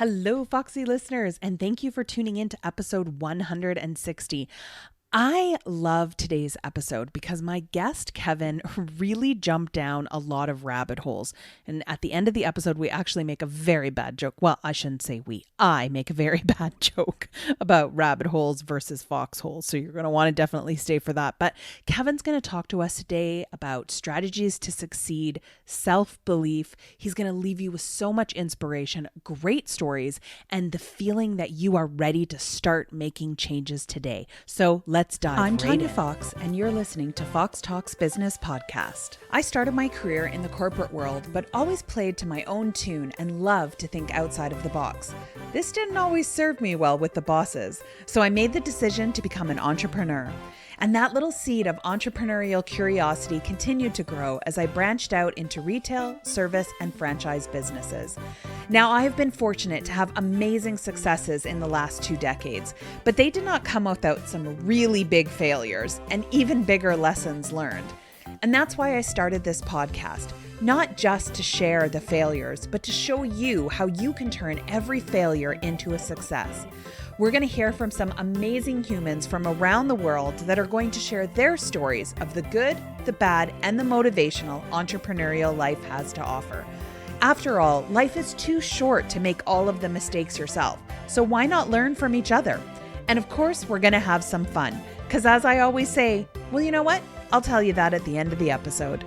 Hello, Foxy listeners, and thank you for tuning in to episode 160. I love today's episode because my guest, Kevin, really jumped down a lot of rabbit holes. And at the end of the episode, we actually make a very bad joke. Well, I shouldn't say we. I make a very bad joke about rabbit holes versus foxholes. So you're going to want to definitely stay for that. But Kevin's going to talk to us today about strategies to succeed, self-belief. He's going to leave you with so much inspiration, great stories, and the feeling that you are ready to start making changes today. So let's dive I'm right Tanya in. Fox, and you're listening to Fox Talks Business Podcast. I started my career in the corporate world, but always played to my own tune and loved to think outside of the box. This didn't always serve me well with the bosses, so I made the decision to become an entrepreneur. And that little seed of entrepreneurial curiosity continued to grow as I branched out into retail, service, and franchise businesses. Now, I have been fortunate to have amazing successes in the last 2 decades, but they did not come without some really big failures and even bigger lessons learned. And that's why I started this podcast, not just to share the failures, but to show you how you can turn every failure into a success. We're going to hear from some amazing humans from around the world that are going to share their stories of the good, the bad, and the motivational entrepreneurial life has to offer. After all, life is too short to make all of the mistakes yourself, so why not learn from each other? And of course, we're going to have some fun, because as I always say, well, you know what? I'll tell you that at the end of the episode.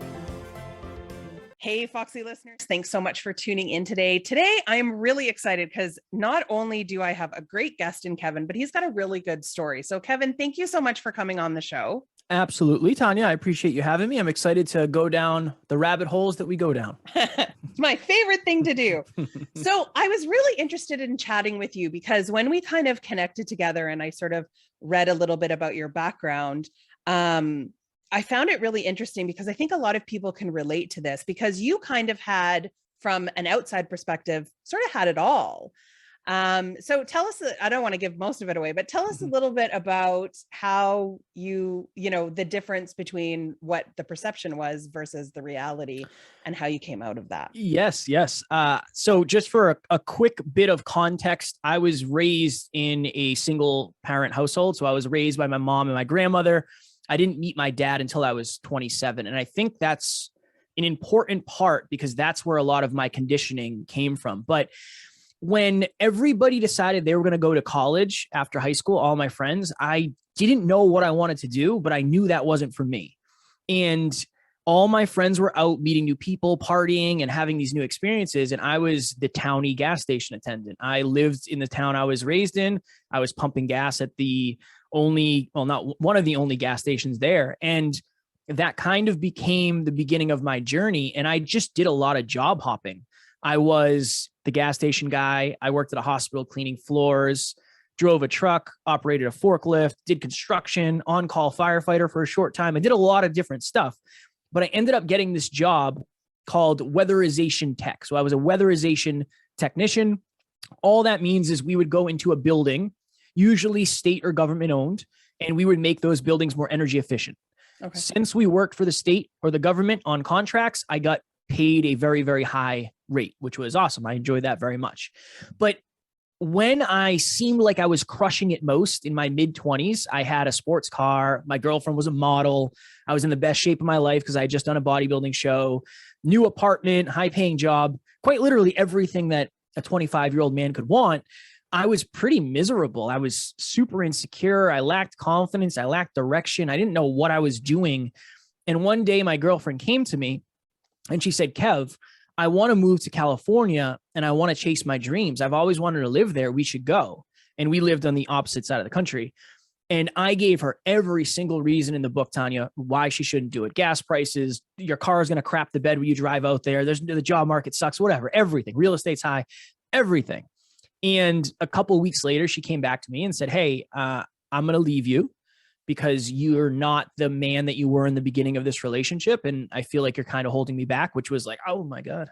Hey, Foxy listeners, thanks so much for tuning in today. Today, I am really excited because not only do I have a great guest in Kevin, but he's got a really good story. So Kevin, thank you so much for coming on the show. Absolutely, Tanya. I appreciate you having me. I'm excited to go down the rabbit holes that we go down. It's my favorite thing to do. So I was really interested in chatting with you because when we kind of connected together and I sort of read a little bit about your background, I found it really interesting because I think a lot of people can relate to this because you kind of had, from an outside perspective, sort of had it all. So tell us, I don't want to give most of it away, but tell us a little bit about how the difference between what the perception was versus the reality and how you came out of that. Yes. So just for a quick bit of context, I was raised in a single parent household. So I was raised by my mom and my grandmother. I didn't meet my dad until I was 27. And I think that's an important part because that's where a lot of my conditioning came from. But when everybody decided they were going to go to college after high school, all my friends, I didn't know what I wanted to do, but I knew that wasn't for me. And all my friends were out meeting new people, partying and having these new experiences. And I was the townie gas station attendant. I lived in the town I was raised in. I was pumping gas at not one of the only gas stations there. And that kind of became the beginning of my journey. And I just did a lot of job hopping. I was the gas station guy. I worked at a hospital cleaning floors, drove a truck, operated a forklift, did construction, on-call firefighter for a short time. I did a lot of different stuff, but I ended up getting this job called weatherization tech. So I was a weatherization technician. All that means is we would go into a building, usually state or government owned, and we would make those buildings more energy efficient. Okay. Since we worked for the state or the government on contracts, I got paid a very, very high rate, which was awesome. I enjoyed that very much. But when I seemed like I was crushing it most in my mid-20s, I had a sports car. My girlfriend was a model. I was in the best shape of my life because I had just done a bodybuilding show, new apartment, high-paying job, quite literally everything that a 25-year-old man could want. I was pretty miserable. I was super insecure. I lacked confidence. I lacked direction. I didn't know what I was doing. And one day my girlfriend came to me and she said, Kev, I want to move to California and I want to chase my dreams. I've always wanted to live there. We should go. And we lived on the opposite side of the country. And I gave her every single reason in the book, Tanya, why she shouldn't do it. Gas prices, your car is going to crap the bed when you drive out there. The job market sucks, whatever, everything. Real estate's high, everything. And a couple of weeks later, she came back to me and said, hey, I'm going to leave you because you're not the man that you were in the beginning of this relationship. And I feel like you're kind of holding me back, which was like, oh my God,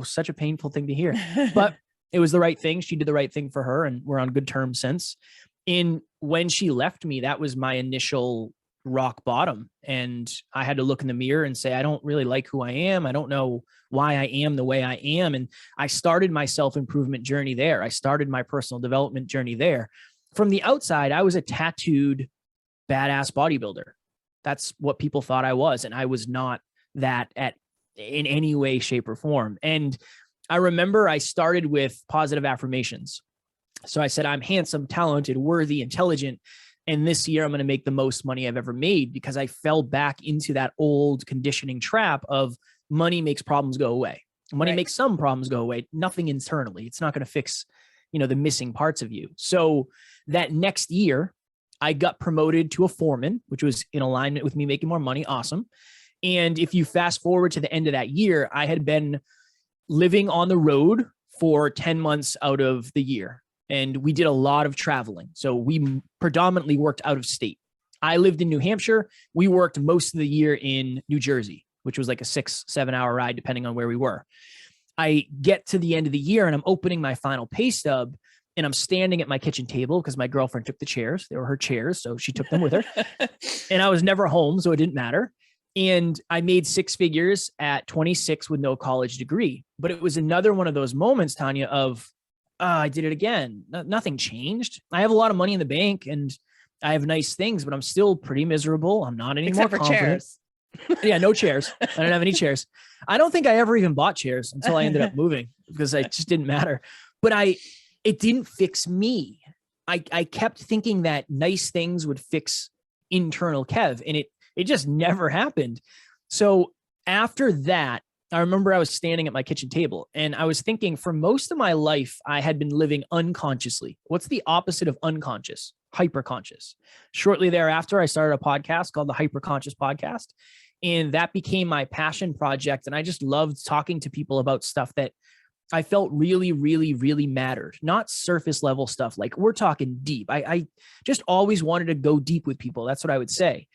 such a painful thing to hear. But it was the right thing. She did the right thing for her and we're on good terms since. And when she left me, that was my initial rock bottom. And I had to look in the mirror and say, I don't really like who I am. I don't know why I am the way I am. And I started my self-improvement journey there. I started my personal development journey there. From the outside, I was a tattooed badass bodybuilder. That's what people thought I was. And I was not that in any way, shape, or form. And I remember I started with positive affirmations. So I said, I'm handsome, talented, worthy, intelligent. And this year I'm going to make the most money I've ever made, because I fell back into that old conditioning trap of money makes problems go away. Money makes some problems go away, nothing internally. It's not going to fix, the missing parts of you. So that next year I got promoted to a foreman, which was in alignment with me making more money. Awesome. And if you fast forward to the end of that year, I had been living on the road for 10 months out of the year. And we did a lot of traveling. So we predominantly worked out of state. I lived in New Hampshire. We worked most of the year in New Jersey, which was like a 6-7 hour ride, depending on where we were. I get to the end of the year and I'm opening my final pay stub, and I'm standing at my kitchen table because my girlfriend took the chairs. They were her chairs, so she took them with her. And I was never home, so it didn't matter. And I made 6 figures at 26 with no college degree. But it was another one of those moments, Tanya, of I did it again. Nothing changed. I have a lot of money in the bank and I have nice things, but I'm still pretty miserable. I'm not any more confident. Chairs. Yeah, no chairs. I don't have any chairs. I don't think I ever even bought chairs until I ended up moving, because it just didn't matter. But it didn't fix me. I kept thinking that nice things would fix internal Kev, and it just never happened. So after that, I remember I was standing at my kitchen table and I was thinking, for most of my life, I had been living unconsciously. What's the opposite of unconscious? Hyperconscious. Shortly thereafter, I started a podcast called the Hyperconscious Podcast. And that became my passion project. And I just loved talking to people about stuff that I felt really, really, really mattered. Not surface level stuff. Like, we're talking deep. I just always wanted to go deep with people. That's what I would say.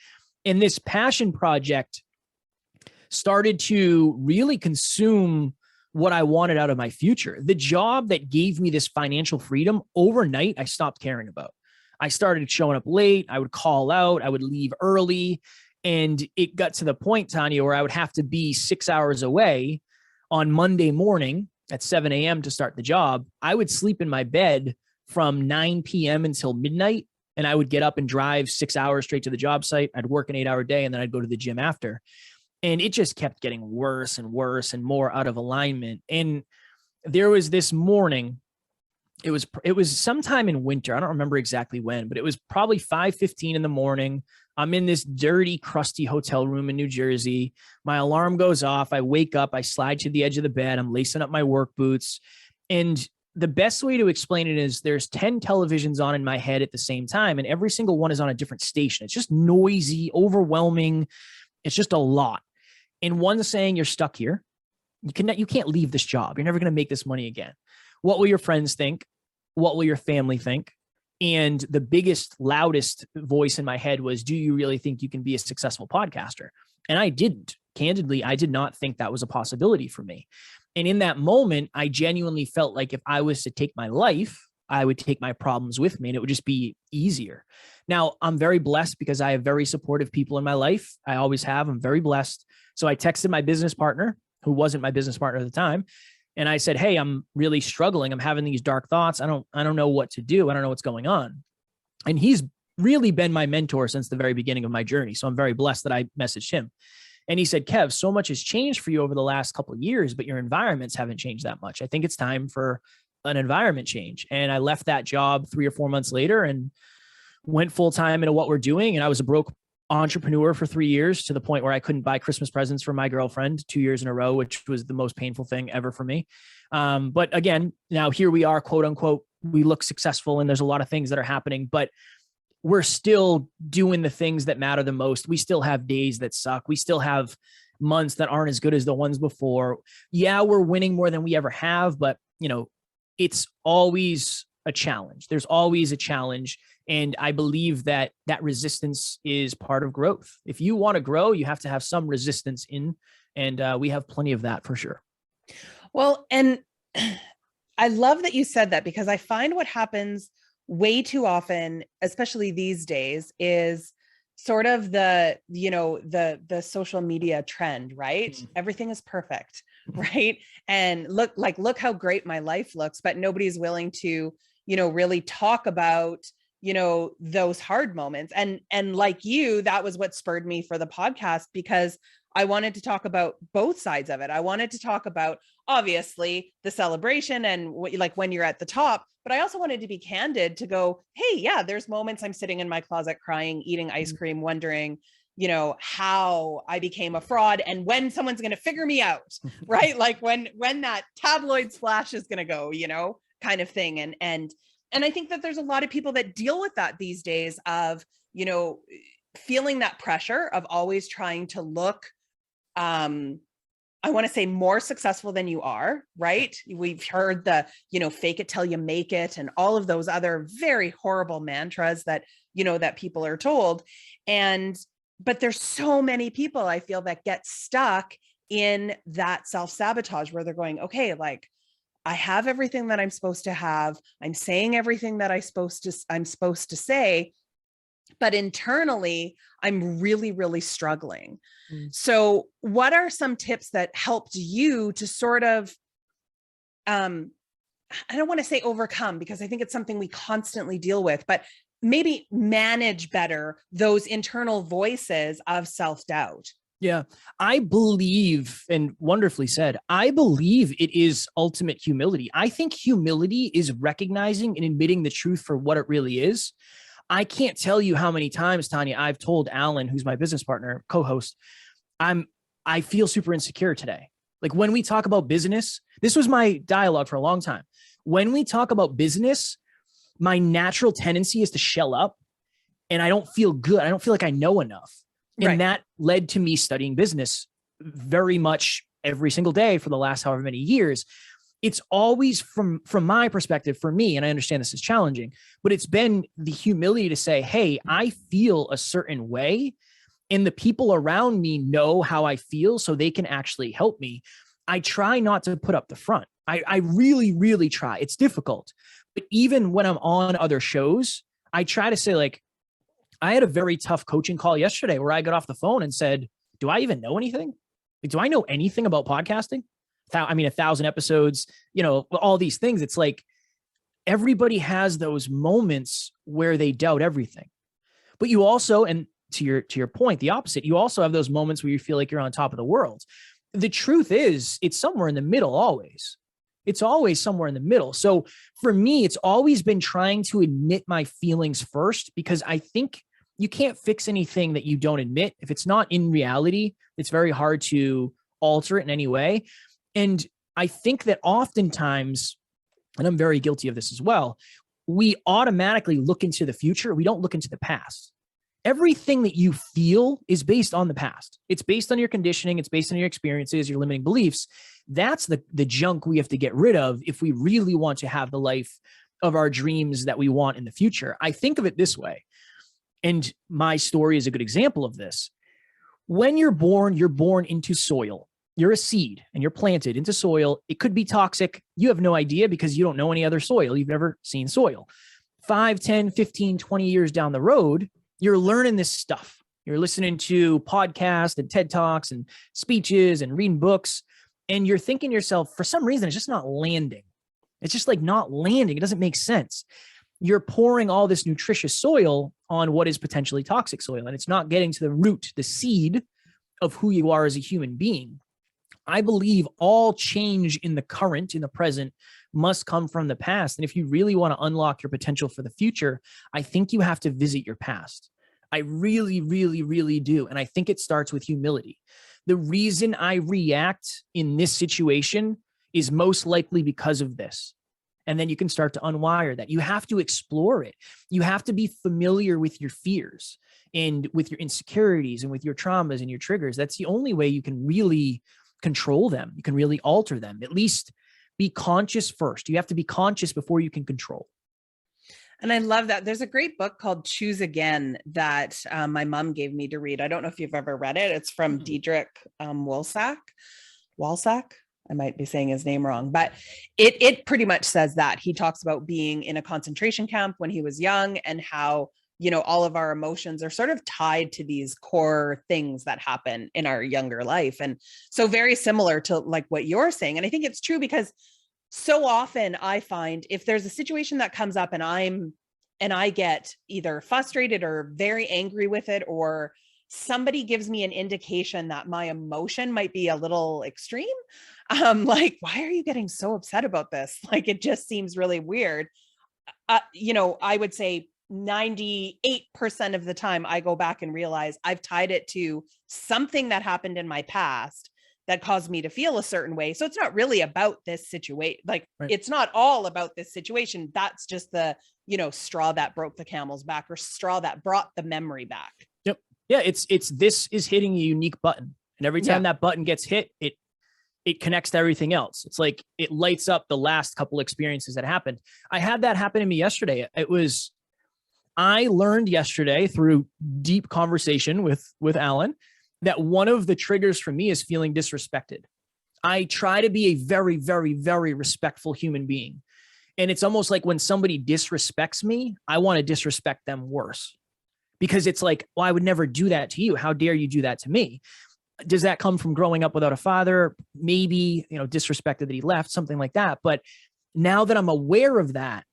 And this passion project started to really consume what I wanted out of my future. The job that gave me this financial freedom, overnight, I stopped caring about. I started showing up late. I would call out. I would leave early. And it got to the point, Tanya, where I would have to be 6 hours away on Monday morning at 7 a.m. to start the job. I would sleep in my bed from 9 p.m. until midnight. And I would get up and drive 6 hours straight to the job site. I'd work an 8-hour day, and then I'd go to the gym after. And it just kept getting worse and worse and more out of alignment. And there was this morning, it was sometime in winter. I don't remember exactly when, but it was probably 5:15 in the morning. I'm in this dirty, crusty hotel room in New Jersey. My alarm goes off. I wake up. I slide to the edge of the bed. I'm lacing up my work boots. And the best way to explain it is there's 10 televisions on in my head at the same time, and every single one is on a different station. It's just noisy, overwhelming. It's just a lot. And one's saying, you're stuck here. You can't leave this job. You're never going to make this money again. What will your friends think? What will your family think? And the biggest, loudest voice in my head was, do you really think you can be a successful podcaster? And I didn't. Candidly, I did not think that was a possibility for me. And in that moment, I genuinely felt like if I was to take my life, I would take my problems with me and it would just be easier. Now, I'm very blessed because I have very supportive people in my life. I always have. I'm very blessed. So I texted my business partner, who wasn't my business partner at the time. And I said, hey, I'm really struggling. I'm having these dark thoughts. I don't know what to do. I don't know what's going on. And he's really been my mentor since the very beginning of my journey. So I'm very blessed that I messaged him. And he said, Kev, so much has changed for you over the last couple of years, but your environments haven't changed that much. I think it's time for an environment change. And I left that job 3 or 4 months later and went full-time into what we're doing. And I was a broke entrepreneur for 3 years, to the point where I couldn't buy Christmas presents for my girlfriend 2 years in a row, which was the most painful thing ever for me. But again, now here we are, quote unquote, we look successful and there's a lot of things that are happening, but we're still doing the things that matter the most. We still have days that suck. We still have months that aren't as good as the ones before. Yeah, we're winning more than we ever have, but it's always a challenge. There's always a challenge. And I believe that resistance is part of growth. If you want to grow, you have to have some resistance in, and we have plenty of that for sure. Well, and I love that you said that, because I find what happens way too often, especially these days, is sort of the, the social media trend, right? Mm. Everything is perfect, right? And look how great my life looks, but nobody's willing to, really talk about, those hard moments. And like you, that was what spurred me for the podcast, because I wanted to talk about both sides of it. I wanted to talk about, obviously, the celebration and like when you're at the top, but I also wanted to be candid to go, hey, yeah, there's moments I'm sitting in my closet crying, eating ice cream, wondering, how I became a fraud and when someone's going to figure me out, right? Like when that tabloid splash is going to go, kind of thing. And I think that there's a lot of people that deal with that these days of, feeling that pressure of always trying to look, I want to say more successful than you are, right? We've heard the, fake it till you make it and all of those other very horrible mantras that, that people are told. But there's so many people I feel that get stuck in that self-sabotage where they're going, okay, like I have everything that I'm supposed to have. I'm saying everything that I'm supposed to say, but internally, I'm really, really struggling. So what are some tips that helped you to sort of, I don't want to say overcome, because I think it's something we constantly deal with, but maybe manage better those internal voices of self-doubt? Yeah, I believe, and wonderfully said, I believe it is ultimate humility. I think humility is recognizing and admitting the truth for what it really is. I can't tell you how many times, Tanya, I've told Alan, who's my business partner, co-host, I feel super insecure today. Like when we talk about business, this was my dialogue for a long time. When we talk about business, my natural tendency is to shell up and I don't feel good. I don't feel like I know enough. And Right. that led to me studying business very much every single day for the last however many years. It's always from my perspective, for me, and I understand this is challenging, but it's been the humility to say, hey, I feel a certain way and the people around me know how I feel so they can actually help me. I try not to put up the front. I really, really try. It's difficult. But even when I'm on other shows, I try to say, like, I had a very tough coaching call yesterday where I got off the phone and said, do I even know anything? Like, do I know anything about podcasting? 1,000 episodes, all these things. It's like everybody has those moments where they doubt everything. But you also, and to your point, the opposite, you also have those moments where you feel like you're on top of the world. The truth is, it's somewhere in the middle always. It's always somewhere in the middle. So for me, it's always been trying to admit my feelings first, because I think you can't fix anything that you don't admit. If it's not in reality, it's very hard to alter it in any way. And I think that oftentimes, and I'm very guilty of this as well, we automatically look into the future. We don't look into the past. Everything that you feel is based on the past. It's based on your conditioning. It's based on your experiences, your limiting beliefs. That's the junk we have to get rid of if we really want to have the life of our dreams that we want in the future. I think of it this way, and my story is a good example of this. When you're born into soil. You're a seed and you're planted into soil. It could be toxic. You have no idea because you don't know any other soil. You've never seen soil. 5, 10, 15, 20 years down the road, you're learning this stuff. You're listening to podcasts and TED Talks and speeches and reading books. And you're thinking to yourself, for some reason, it's just not landing. It's just like not landing. It doesn't make sense. You're pouring all this nutritious soil on what is potentially toxic soil, and it's not getting to the root, the seed of who you are as a human being. I believe all change in the current, in the present, must come from the past. And if you really want to unlock your potential for the future, I think you have to visit your past. I really, really, really do. And I think it starts with humility. The reason I react in this situation is most likely because of this. And then you can start to unwire that. You have to explore it. You have to be familiar with your fears and with your insecurities and with your traumas and your triggers. That's the only way you can really control them. You can really alter them. At least be conscious first. You have to be conscious before you can control. And I love that. There's a great book called Choose Again that my mom gave me to read. I don't know if you've ever read it. It's from Diedrich Walsack. I might be saying his name wrong, but it pretty much says that. He talks about being in a concentration camp when he was young and how, all of our emotions are sort of tied to these core things that happen in our younger life. And so very similar to like what you're saying. And I think it's true because so often I find if there's a situation that comes up and I get either frustrated or very angry with it, or somebody gives me an indication that my emotion might be a little extreme. Like, why are you getting so upset about this? Like, it just seems really weird. I would say 98% of the time I go back and realize I've tied it to something that happened in my past that caused me to feel a certain way. So it's not really about this situation. Like, right. It's not all about this situation. That's just the, straw that broke the camel's back, or straw that brought the memory back. Yep. Yeah. This is hitting a unique button. And every time that button gets hit, it connects to everything else. It's like it lights up the last couple experiences that happened. I had that happen to me yesterday. I learned yesterday through deep conversation with Alan that one of the triggers for me is feeling disrespected. I try to be a very, very, very respectful human being. And it's almost like when somebody disrespects me, I want to disrespect them worse, because it's like, well, I would never do that to you. How dare you do that to me? Does that come from growing up without a father? Maybe, disrespected that he left, something like that. But now that I'm aware of that,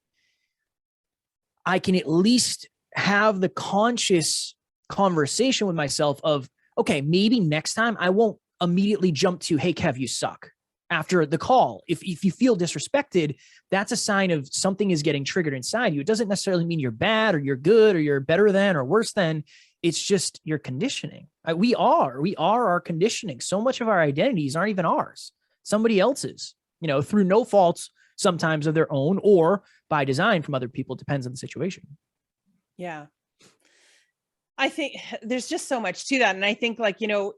I can at least have the conscious conversation with myself of, okay, maybe next time I won't immediately jump to, hey, Kev, you suck after the call. If you feel disrespected, that's a sign of something is getting triggered inside you. It doesn't necessarily mean you're bad or you're good or you're better than or worse than. It's just your conditioning. We are our conditioning. So much of our identities aren't even ours. Somebody else's, through no faults sometimes of their own or by design from other people. It depends on the situation. Yeah. I think there's just so much to that. And I think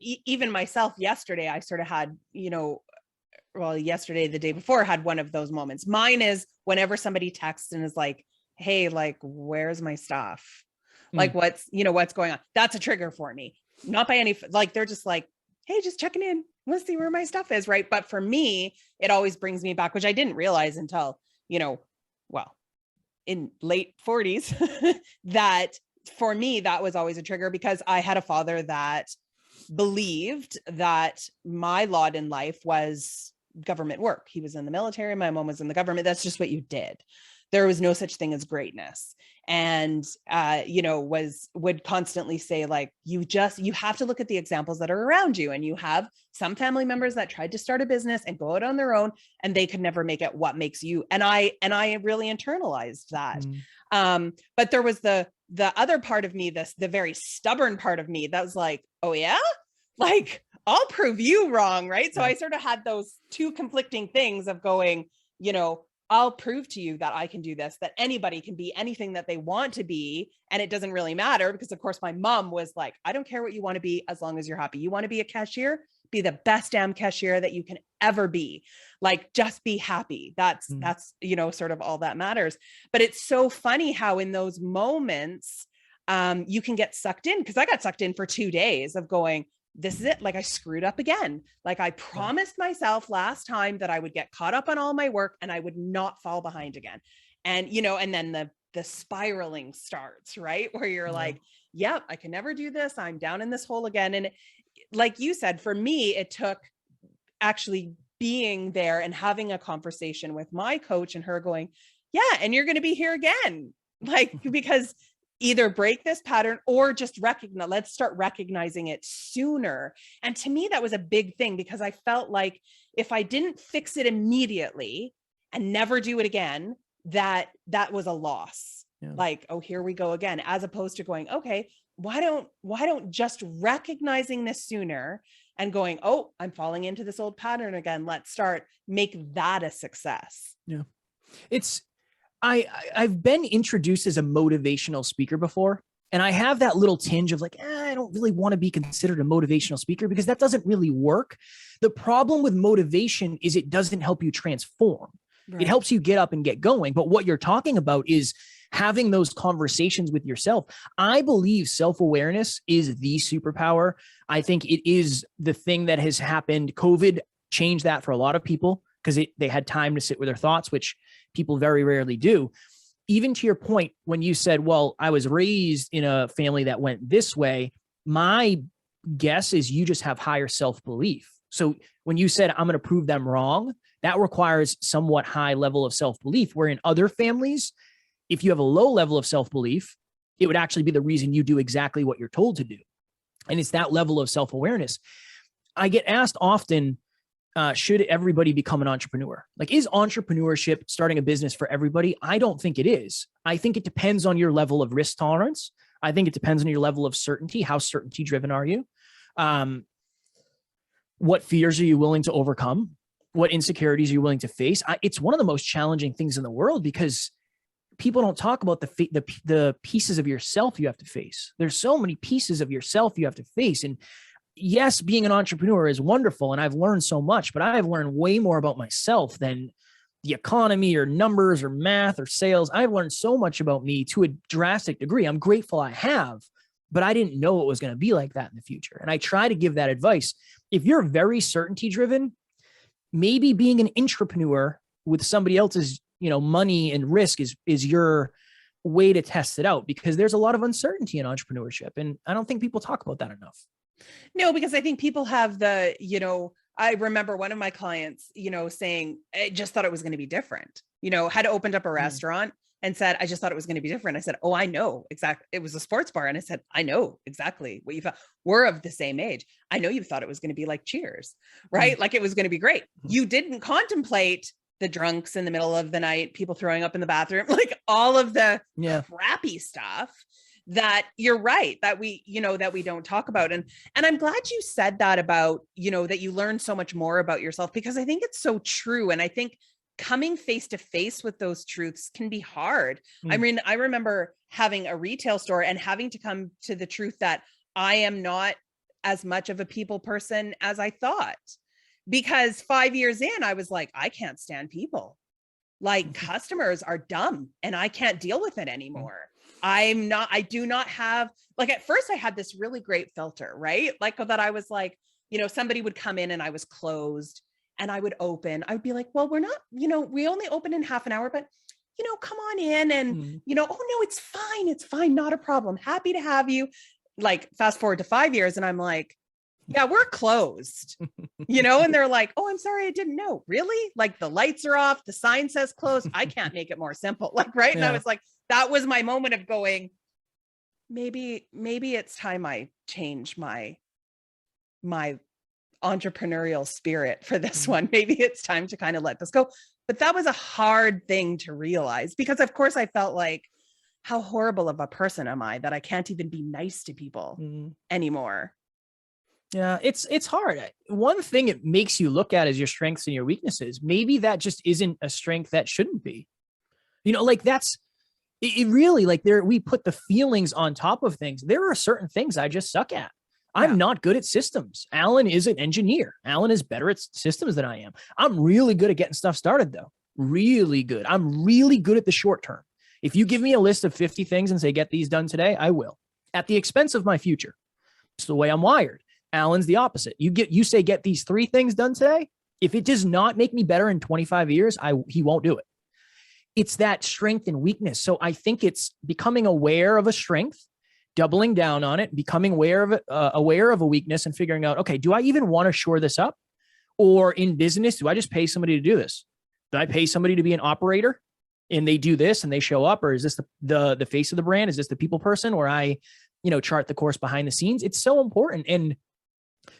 even myself yesterday, I sort of had, yesterday, the day before, had one of those moments. Mine is whenever somebody texts and is like, hey, like, where's my stuff? Like, what's going on? That's a trigger for me. Not by any, like, they're just like, hey, just checking in. Let's see where my stuff is. Right. But for me, it always brings me back, which I didn't realize until, in late 40s, that for me, that was always a trigger, because I had a father that believed that my lot in life was government work. He was in the military. My mom was in the government. That's just what you did. There was no such thing as greatness. And, would constantly say, like, you have to look at the examples that are around you. And you have some family members that tried to start a business and go out on their own, and they could never make it. What makes you? And I really internalized that. But there was the other part of me, the very stubborn part of me that was like, oh yeah, like, I'll prove you wrong. Right. So I sort of had those two conflicting things of going, I'll prove to you that I can do this, that anybody can be anything that they want to be. And it doesn't really matter, because of course my mom was like, I don't care what you want to be, as long as you're happy. You want to be a cashier, be the best damn cashier that you can ever be. Like, just be happy. That's, sort of all that matters. But it's so funny how in those moments, you can get sucked in, because I got sucked in for 2 days of going, this is it. Like, I screwed up again. Like, I promised myself last time that I would get caught up on all my work and I would not fall behind again. And, and then the spiraling starts, right? Where you're like, yep, I can never do this. I'm down in this hole again. And like you said, for me, it took actually being there and having a conversation with my coach and her going, yeah, and you're going to be here again. Like, because either break this pattern or just let's start recognizing it sooner. And to me, that was a big thing, because I felt like if I didn't fix it immediately and never do it again, that was a loss. Yeah. Like, oh, here we go again, as opposed to going, okay, why don't just recognizing this sooner and going, oh, I'm falling into this old pattern again. Let's make that a success. Yeah. I've been introduced as a motivational speaker before, and I have that little tinge of like, I don't really want to be considered a motivational speaker, because that doesn't really work. The problem with motivation is it doesn't help you transform. Right. It helps you get up and get going. But what you're talking about is having those conversations with yourself. I believe self-awareness is the superpower. I think it is the thing that has happened. COVID changed that for a lot of people, because they had time to sit with their thoughts, which people very rarely do. even to your point, when you said, well, I was raised in a family that went this way, my guess is you just have higher self-belief. So when you said, I'm going to prove them wrong, that requires somewhat high level of self-belief, where in other families, if you have a low level of self-belief, it would actually be the reason you do exactly what you're told to do. And it's that level of self-awareness. I get asked often, should everybody become an entrepreneur? Like, is entrepreneurship, starting a business, for everybody? I don't think it is. I think it depends on your level of risk tolerance. I think it depends on your level of certainty. How certainty driven are you? What fears are you willing to overcome? What insecurities are you willing to face? It's one of the most challenging things in the world, because people don't talk about the pieces of yourself you have to face. There's so many pieces of yourself you have to face. And yes, being an entrepreneur is wonderful, and I've learned so much, but I've learned way more about myself than the economy or numbers or math or sales. I've learned so much about me to a drastic degree. I'm grateful I have, but I didn't know it was going to be like that in the future. And I try to give that advice. If you're very certainty driven, maybe being an intrapreneur with somebody else's, money and risk is your way to test it out, because there's a lot of uncertainty in entrepreneurship. And I don't think people talk about that enough. No, because I think people have I remember one of my clients, saying, I just thought it was going to be different, had opened up a restaurant and said, I just thought it was going to be different. I said, oh, I know exactly. It was a sports bar. And I said, I know exactly what you thought. We're of the same age. I know you thought it was going to be like Cheers, right? Like it was going to be great. You didn't contemplate the drunks in the middle of the night, people throwing up in the bathroom, like all of the crappy stuff that you're right, that we don't talk about. And I'm glad you said that about, that you learn so much more about yourself, because I think it's so true. And I think coming face to face with those truths can be hard. I mean, I remember having a retail store and having to come to the truth that I am not as much of a people person as I thought, because 5 years in, I was like, I can't stand people. Like customers are dumb and I can't deal with it anymore. I do not have, like, at first I had this really great filter, right? Like that I was like, somebody would come in and I was closed and I would open. I would be like, well, we're not, we only open in half an hour, but, come on in and, oh no, it's fine. It's fine. Not a problem. Happy to have you. Like fast forward to 5 years and I'm like, yeah, we're closed, and they're like, oh, I'm sorry, I didn't know. Really? Like the lights are off. The sign says closed. I can't make it more simple. Like, right. And I was like, that was my moment of going, maybe it's time I change my entrepreneurial spirit for this one. Maybe it's time to kind of let this go. But that was a hard thing to realize, because of course I felt like, how horrible of a person am I that I can't even be nice to people anymore? Yeah, it's hard. One thing it makes you look at is your strengths and your weaknesses. Maybe that just isn't a strength that shouldn't be. Like that's it really, like we put the feelings on top of things. There are certain things I just suck at. I'm not good at systems. Alan is an engineer. Alan is better at systems than I am. I'm really good at getting stuff started though. Really good. I'm really good at the short term. If you give me a list of 50 things and say, get these done today, I will, at the expense of my future. It's the way I'm wired. Alan's the opposite. You say, get these 3 things done today. If it does not make me better in 25 years, he won't do it. It's that strength and weakness. So I think it's becoming aware of a strength, doubling down on it, becoming aware of a weakness, and figuring out, okay, do I even want to shore this up? Or in business, do I just pay somebody to do this? Do I pay somebody to be an operator and they do this and they show up? Or is this the face of the brand? Is this the people person where I, chart the course behind the scenes? It's so important. And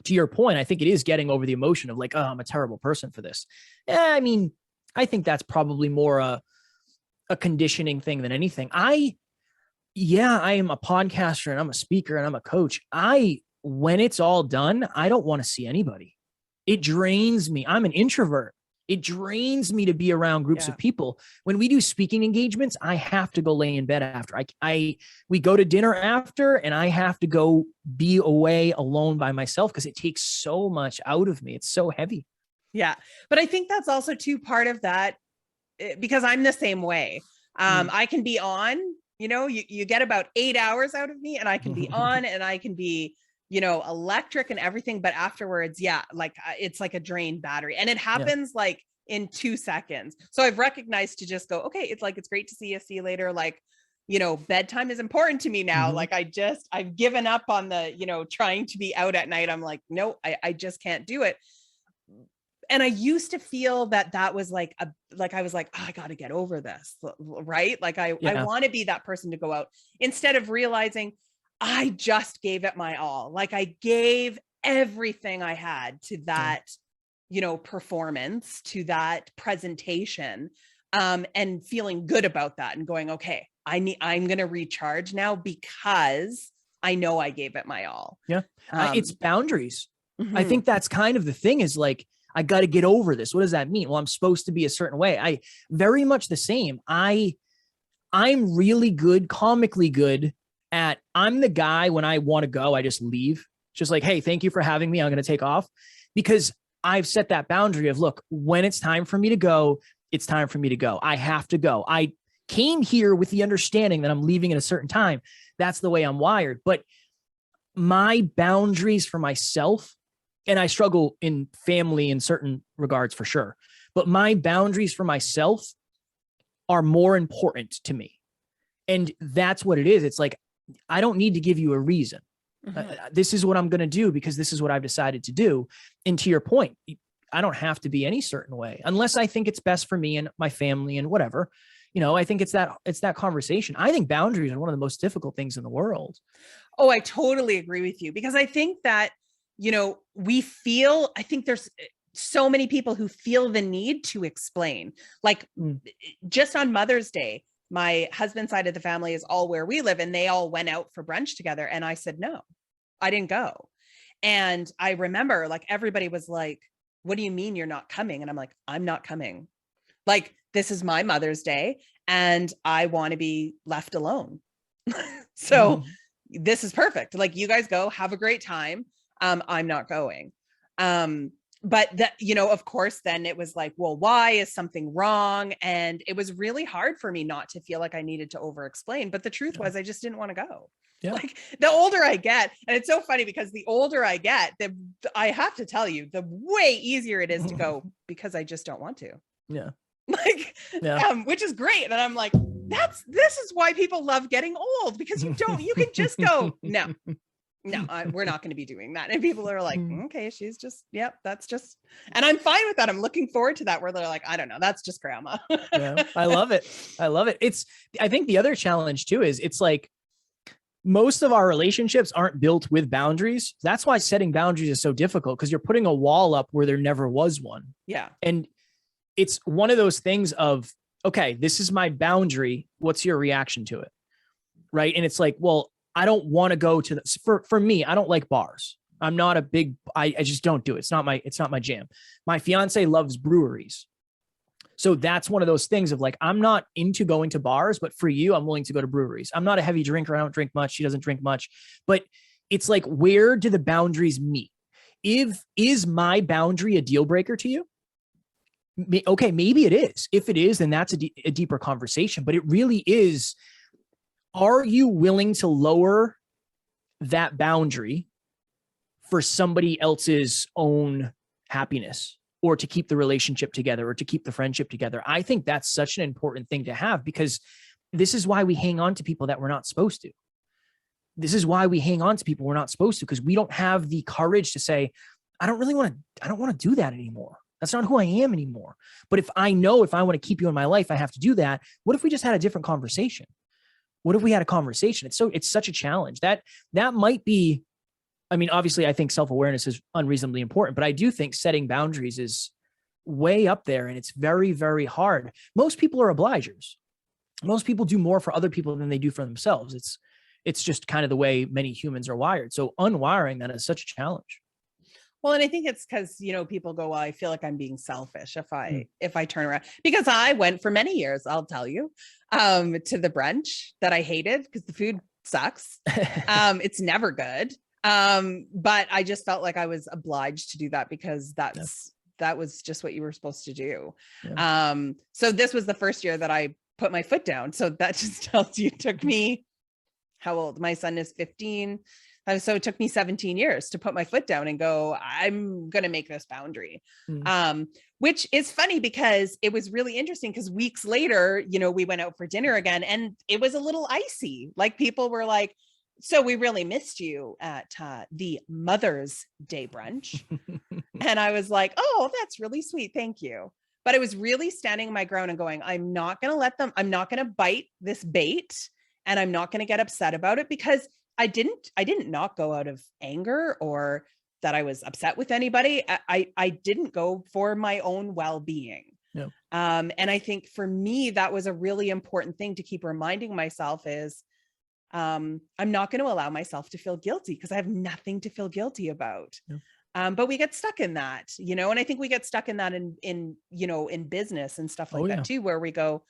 to your point, I think it is getting over the emotion of like, oh, I'm a terrible person for this. I mean, I think that's probably more a conditioning thing than anything. I am a podcaster and I'm a speaker and I'm a coach. When it's all done, I don't want to see anybody. It drains me. I'm an introvert. It drains me to be around groups of people. When we do speaking engagements, I have to go lay in bed after. We go to dinner after, and I have to go be away alone by myself because it takes so much out of me. It's so heavy. Yeah. But I think that's also too part of that, because I'm the same way. I can be on, you get about 8 hours out of me, and I can be on and I can be, electric and everything. But afterwards, like it's like a drained battery. And it happens like in 2 seconds. So I've recognized to just go, okay, it's like, it's great to see you. See you later. Like, you know, bedtime is important to me now. Mm-hmm. Like I've given up on the, you know, trying to be out at night. I'm like, no, I just can't do it. And I used to feel that was like I was like, oh, I got to get over this. Right. Like I want to be that person to go out, instead of realizing I just gave it my all. Like I gave everything I had to that, you know, performance, to that presentation, and feeling good about that and going, okay, I'm going to recharge now because I know I gave it my all. Yeah. It's boundaries. Mm-hmm. I think that's kind of the thing, is like, I got to get over this. What does that mean? Well, I'm supposed to be a certain way. I very much the same. I'm really good, comically good at, I'm the guy when I want to go, I just leave. Just like, hey, thank you for having me. I'm going to take off, because I've set that boundary of, look, when it's time for me to go, it's time for me to go. I have to go. I came here with the understanding that I'm leaving at a certain time. That's the way I'm wired. But my boundaries for myself, and I struggle in family in certain regards for sure, but my boundaries for myself are more important to me. And that's what it is. It's like, I don't need to give you a reason. Mm-hmm. This is what I'm going to do because this is what I've decided to do. And to your point, I don't have to be any certain way unless I think it's best for me and my family and whatever. You know, I think it's that conversation. I think boundaries are one of the most difficult things in the world. Oh, I totally agree with you, because I think that, you know, I think there's so many people who feel the need to explain, like just on Mother's Day, my husband's side of the family is all where we live, and they all went out for brunch together. And I said, no, I didn't go. And I remember like everybody was like, what do you mean you're not coming? And I'm like, I'm not coming. Like, this is my Mother's Day and I want to be left alone. So this is perfect. Like, you guys go have a great time. I'm not going. But that, you know, of course, then it was like, well, why? Is something wrong? And it was really hard for me not to feel like I needed to over explain. But the truth was, I just didn't want to go. Yeah. Like, the older I get, and it's so funny because the older I get, I have to tell you, the way easier it is to go, because I just don't want to. Yeah. Like, which is great. And I'm like, this is why people love getting old, because you can just go, no, we're not going to be doing that. And people are like, okay, she's just, yep, that's just, and I'm fine with that. I'm looking forward to that, where they're like, I don't know, that's just grandma. Yeah, I love it. I think the other challenge too is, it's like, most of our relationships aren't built with boundaries. That's why setting boundaries is so difficult, because you're putting a wall up where there never was one. Yeah. And it's one of those things of, okay, this is my boundary. What's your reaction to it? Right. And it's like, well, I don't want to go to for me, I don't like bars. I'm not a big, I just don't do it. It's not my jam. My fiance loves breweries. So that's one of those things of like, I'm not into going to bars, but for you, I'm willing to go to breweries. I'm not a heavy drinker. I don't drink much. She doesn't drink much, but it's like, where do the boundaries meet? Is my boundary a deal breaker to you? Okay, maybe it is. If it is, then that's a deeper conversation, but it really is. Are you willing to lower that boundary for somebody else's own happiness, or to keep the relationship together, or to keep the friendship together? I think that's such an important thing to have, because this is why we hang on to people that we're not supposed to. This is why we hang on to people we're not supposed to, because we don't have the courage to say, I don't want to do that anymore. That's not who I am anymore. But if I want to keep you in my life, I have to do that. What if we just had a different conversation? What if we had a conversation? It's such a challenge. That might be, I mean, obviously I think self-awareness is unreasonably important, but I do think setting boundaries is way up there, and it's very, very hard. Most people are obligers. Most people do more for other people than they do for themselves. It's just kind of the way many humans are wired. So unwiring that is such a challenge. Well, and I think it's because, you know, people go, well, I feel like I'm being selfish if I turn around, because I went for many years, I'll tell you, to the brunch that I hated because the food sucks. It's never good. But I just felt like I was obliged to do that because that was just what you were supposed to do. Yeah. So this was the first year that I put my foot down. So that just tells you, it took me, how old? My son is 15. So it took me 17 years to put my foot down and go, I'm going to make this boundary. Which is funny because it was really interesting because weeks later, we went out for dinner again and it was a little icy. Like people were like, so we really missed you at the Mother's Day brunch. And I was like, oh, that's really sweet. Thank you. But it was really standing my ground and going, I'm not going to bite this bait, and I'm not going to get upset about it, because I didn't not go out of anger or that I was upset with anybody. I didn't go for my own well-being. Yeah. And I think for me, that was a really important thing to keep reminding myself is, I'm not going to allow myself to feel guilty because I have nothing to feel guilty about. Yeah. But we get stuck in that, and I think we get stuck in that in business and stuff like that too, where we go,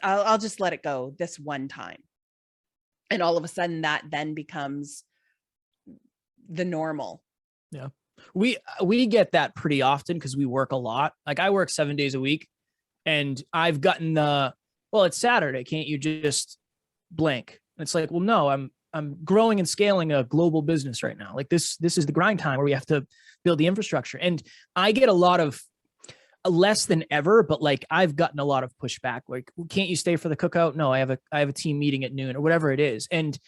I'll just let it go this one time. And all of a sudden that then becomes the normal. Yeah. We get that pretty often because we work a lot. Like I work 7 days a week and I've gotten well, it's Saturday. Can't you just blank? And it's like, well, no, I'm growing and scaling a global business right now. Like this is the grind time where we have to build the infrastructure. And I get a lot of less than ever, but like I've gotten a lot of pushback. Like, can't you stay for the cookout? No, I have a team meeting at noon or whatever it is. And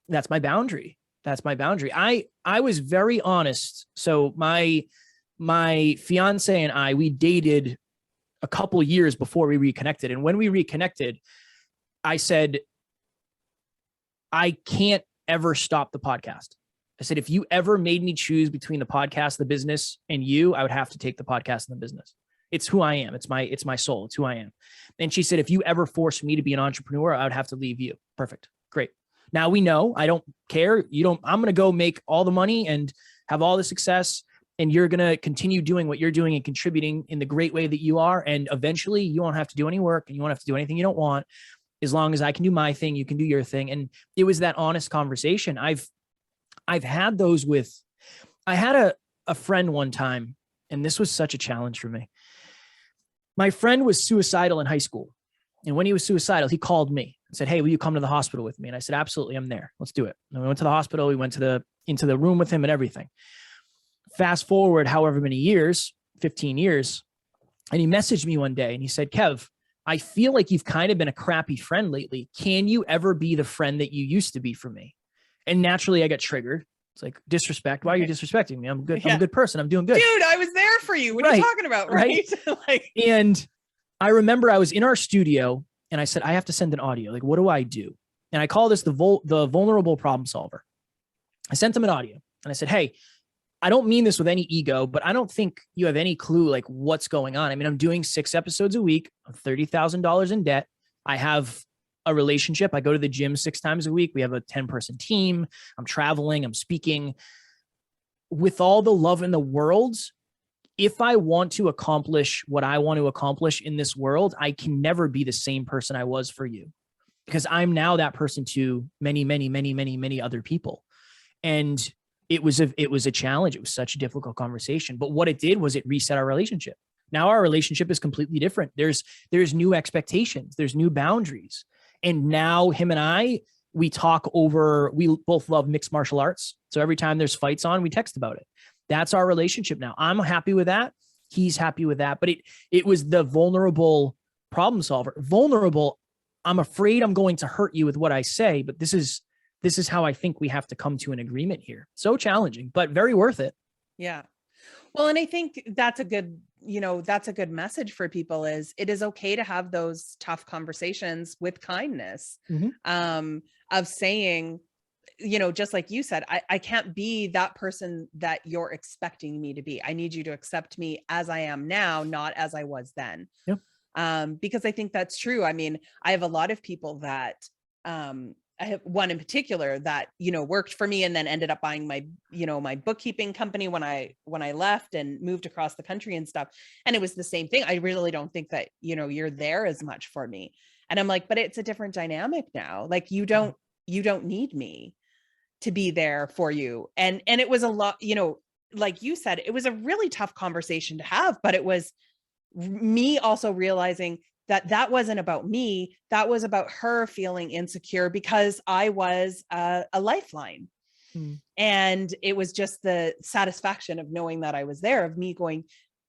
that's my boundary. That's my boundary. I was very honest. So my fiance and I, we dated a couple years before we reconnected. And when we reconnected, I said, I can't ever stop the podcast. I said, if you ever made me choose between the podcast, the business, and you, I would have to take the podcast and the business. It's who I am. It's my soul. It's who I am. And she said, if you ever forced me to be an entrepreneur, I would have to leave you. Perfect. Great. Now we know I don't care. I'm going to go make all the money and have all the success. And you're going to continue doing what you're doing and contributing in the great way that you are. And eventually you won't have to do any work and you won't have to do anything you don't want. As long as I can do my thing, you can do your thing. And it was that honest conversation. I've had those I had a friend one time, and this was such a challenge for me. My friend was suicidal in high school. And when he was suicidal, he called me and said, hey, will you come to the hospital with me? And I said, absolutely, I'm there. Let's do it. And we went to the hospital. We went into the room with him and everything. Fast forward however many years, 15 years. And he messaged me one day and he said, Kev, I feel like you've kind of been a crappy friend lately. Can you ever be the friend that you used to be for me? And naturally I got triggered. It's like, disrespect. Why are you disrespecting me? I'm good. Yeah. I'm a good person. I'm doing good. Dude, I was there for you. What are you talking about? Right. And I remember I was in our studio and I said, I have to send an audio. Like, what do I do? And I call this the vulnerable problem solver. I sent him an audio and I said, hey, I don't mean this with any ego, but I don't think you have any clue like what's going on. I mean, I'm doing 6 episodes a week. I'm $30,000 in debt. I have a relationship. I go to the gym 6 times a week. We have a 10-person team. I'm traveling. I'm speaking. With all the love in the world, if I want to accomplish what I want to accomplish in this world, I can never be the same person I was for you, because I'm now that person to many, many, many, many, many other people. And it was a challenge. It was such a difficult conversation, but what it did was it reset our relationship. Now our relationship is completely different. There's new expectations. There's new boundaries. And now him and we talk over, we both love mixed martial arts. So every time there's fights on, we text about it. That's our relationship now. I'm happy with that. He's happy with that. But it was the vulnerable problem solver. Vulnerable, I'm afraid I'm going to hurt you with what I say, but this is how I think we have to come to an agreement here. So challenging, but very worth it. Yeah. Well, and I think that's a good message for people is it is okay to have those tough conversations with kindness, of saying, just like you said, I can't be that person that you're expecting me to be. I need you to accept me as I am now, not as I was then. Yep. Because I think that's true. I mean, I have a lot of people that, I have one in particular that, worked for me and then ended up buying my bookkeeping company when I left and moved across the country and stuff. And it was the same thing. I really don't think that, you're there as much for me. And I'm like, but it's a different dynamic now. Like you don't need me to be there for you. And it was a lot, like you said, it was a really tough conversation to have, but it was me also realizing that that wasn't about me. That was about her feeling insecure because I was a lifeline. And it was just the satisfaction of knowing that I was there, of me going,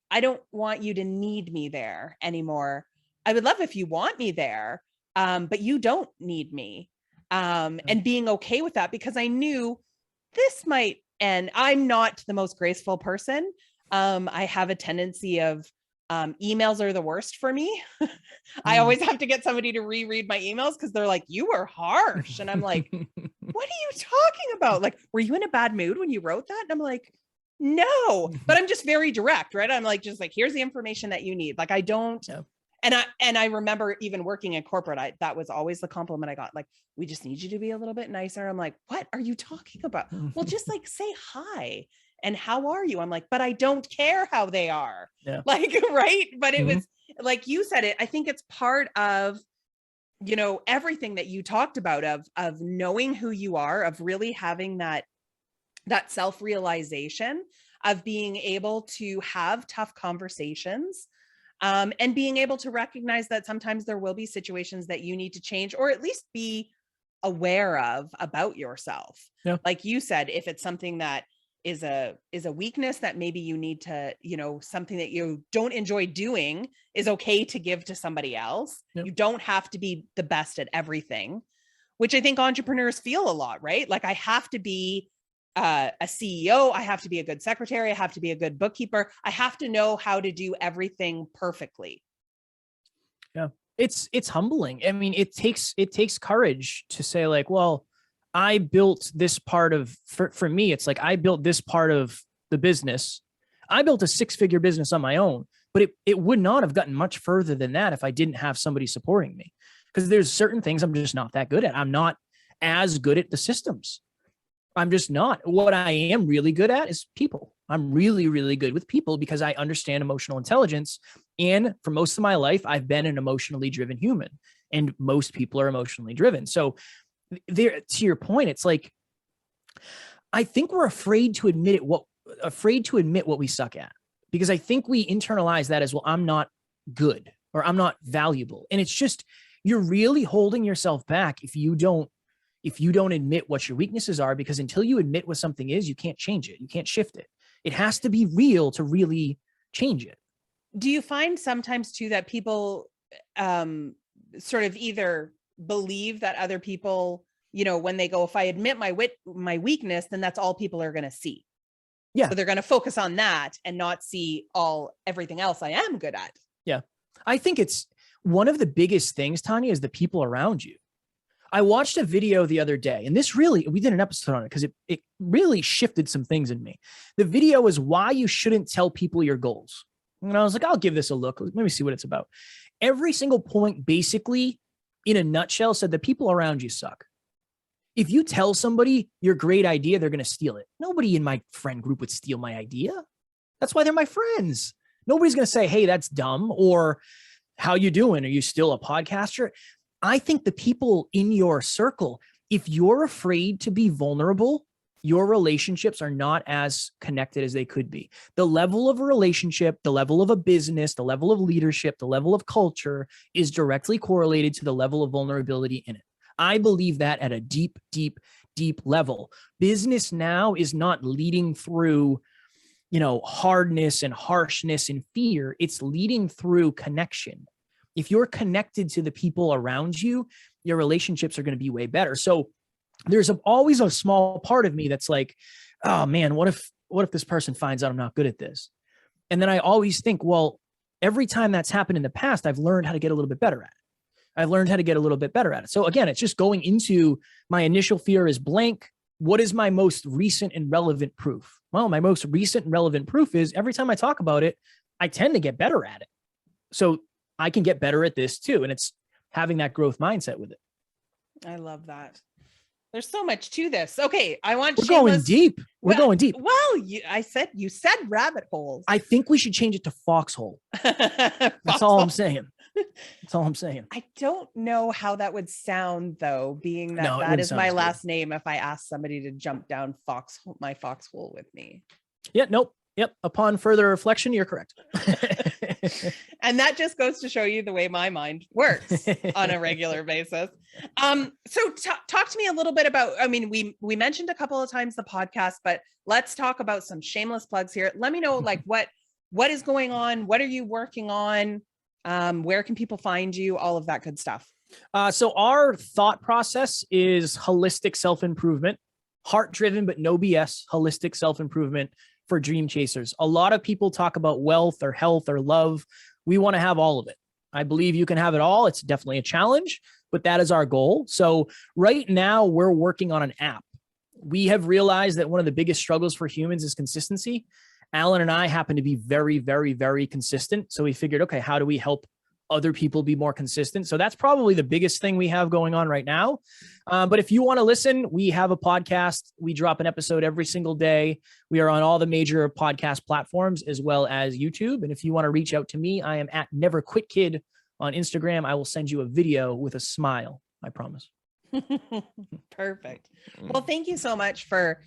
I don't want you to need me there anymore. I would love if you want me there, but you don't need me. And being okay with that, because I knew this might end. I'm not the most graceful person. I have a tendency of emails are the worst for me. I always have to get somebody to reread my emails because they're like, you were harsh. And I'm like, what are you talking about? Like, were you in a bad mood when you wrote that? And I'm like, no, but I'm just very direct, right? I'm like, just like, here's the information that you need. Like, I don't. Yeah. And I remember even working in corporate, that was always the compliment I got. Like, we just need you to be a little bit nicer. I'm like, what are you talking about? Well, just like say hi. And how are you? I'm like, but I don't care how they are. Yeah. Like, right. But it was like you said it. I think it's part of, you know, everything that you talked about of knowing who you are, of really having that self-realization, of being able to have tough conversations, and being able to recognize that sometimes there will be situations that you need to change, or at least be aware of about yourself. Yeah. Like you said, if it's something that is a weakness that maybe you need to, you know, something that you don't enjoy doing is okay to give to somebody else. Yep. You don't have to be the best at everything, which I think entrepreneurs feel a lot, right? Like, I have to be a CEO. I have to be a good secretary. I have to be a good bookkeeper. I have to know how to do everything perfectly. Yeah. It's humbling. I mean, it takes courage to say like, well, I built this part of, for me, it's like, I built this part of the business. I built a 6-figure business on my own, but it would not have gotten much further than that if I didn't have somebody supporting me, because there's certain things I'm just not that good at. I'm not as good at the systems. I'm just not. What I am really good at is people. I'm really, really good with people because I understand emotional intelligence. And for most of my life, I've been an emotionally driven human, and most people are emotionally driven. So there, to your point, it's like, I think we're afraid to admit what we suck at, because I think we internalize that as, well, I'm not good or I'm not valuable. And it's just, you're really holding yourself back if you don't admit what your weaknesses are, because until you admit what something is, you can't change it. You can't shift it. It has to be real to really change it. Do you find sometimes too that people sort of either believe that other people, you know, when they go, if I admit my weakness, then that's all people are going to see. Yeah. So they're going to focus on that and not see everything else I am good at. Yeah. I think it's one of the biggest things, Tanya, is the people around you. I watched a video the other day, and we did an episode on it because it really shifted some things in me. The video was why you shouldn't tell people your goals. And I was like, I'll give this a look. Let me see what it's about. Every single point, basically, in a nutshell, said the people around you suck. If you tell somebody your great idea, they're going to steal it. Nobody in my friend group would steal my idea. That's why they're my friends. Nobody's going to say, hey, that's dumb, or how you doing? Are you still a podcaster? I think the people in your circle, if you're afraid to be vulnerable, your relationships are not as connected as they could be. The level of a relationship, the level of a business, the level of leadership, the level of culture is directly correlated to the level of vulnerability in it. I believe that at a deep, deep, deep level. Business now is not leading through, you know, hardness and harshness and fear. It's leading through connection. If you're connected to the people around you, your relationships are going to be way better. So there's always a small part of me that's like, oh man, what if this person finds out I'm not good at this? And then I always think, well, every time that's happened in the past, I've learned how to get a little bit better at it. So again, it's just going into my initial fear is blank. What is my most recent and relevant proof? Well, my most recent and relevant proof is every time I talk about it, I tend to get better at it. So I can get better at this too. And it's having that growth mindset with it. I love that. There's so much to this. Okay. We're going deep. Well, you said rabbit holes. I think we should change it to foxhole. That's all I'm saying. I don't know how that would sound though, being that that is my last name. If I ask somebody to jump down my foxhole with me. Yeah. Nope. Yep. Upon further reflection, you're correct. And that just goes to show you the way my mind works on a regular basis. So talk to me a little bit about, I mean, we mentioned a couple of times the podcast, but let's talk about some shameless plugs here. Let me know like what is going on? What are you working on? Where can people find you? All of that good stuff. So our thought process is holistic self-improvement, heart-driven, but no BS, holistic self-improvement for dream chasers. A lot of people talk about wealth or health or love. We want to have all of it. I believe you can have it all. It's definitely a challenge, but that is our goal. So right now we're working on an app. We have realized that one of the biggest struggles for humans is consistency. Alan and I happen to be very, very, very consistent. So we figured, okay, how do we help other people be more consistent? So that's probably the biggest thing we have going on right now. But if you want to listen, we have a podcast. We drop an episode every single day. We are on all the major podcast platforms as well as YouTube. And if you want to reach out to me, I am at Never Quit Kid on Instagram. I will send you a video with a smile. I promise. Perfect. Well, thank you so much for,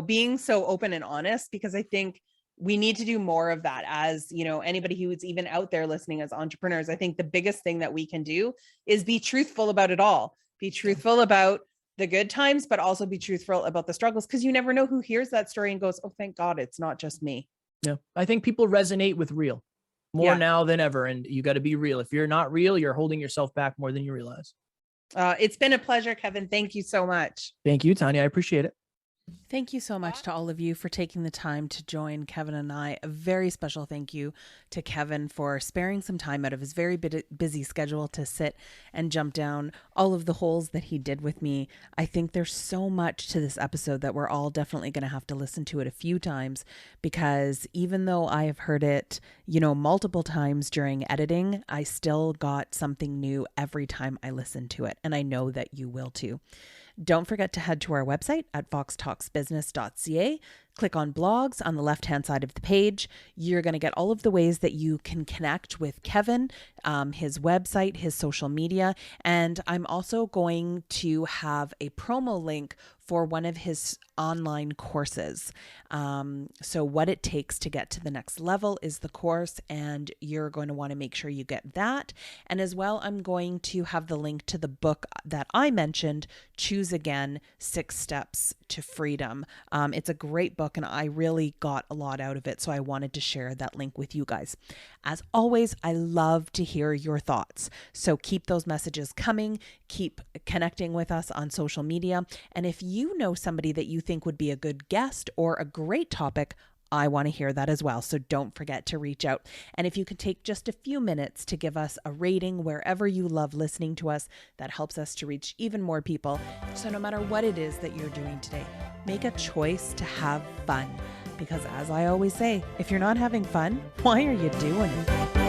being so open and honest, because I think we need to do more of that as, anybody who's even out there listening as entrepreneurs. I think the biggest thing that we can do is be truthful about it all. Be truthful about the good times, but also be truthful about the struggles, because you never know who hears that story and goes, oh, thank God, it's not just me. Yeah. I think people resonate with real more now than ever. And you got to be real. If you're not real, you're holding yourself back more than you realize. It's been a pleasure, Kevin. Thank you so much. Thank you, Tanya. I appreciate it. Thank you so much to all of you for taking the time to join Kevin and I. A very special thank you to Kevin for sparing some time out of his very busy schedule to sit and jump down all of the holes that he did with me. I think there's so much to this episode that we're all definitely going to have to listen to it a few times, because even though I have heard it, multiple times during editing, I still got something new every time I listen to it. And I know that you will too. Don't forget to head to our website at foxtalksbusiness.ca. Click on blogs on the left-hand side of the page. You're going to get all of the ways that you can connect with Kevin, his website, his social media. And I'm also going to have a promo link for one of his online courses. So what it takes to get to the next level is the course, and you're going to want to make sure you get that. And as well, I'm going to have the link to the book that I mentioned, Choose Again, 6 Steps to Freedom. It's a great book, and I really got a lot out of it. So I wanted to share that link with you guys. As always, I love to hear your thoughts. So keep those messages coming. Keep connecting with us on social media. And if you know somebody that you think would be a good guest or a great topic, I want to hear that as well. So don't forget to reach out. And if you could take just a few minutes to give us a rating wherever you love listening to us, that helps us to reach even more people. So no matter what it is that you're doing today, make a choice to have fun. Because as I always say, if you're not having fun, why are you doing it?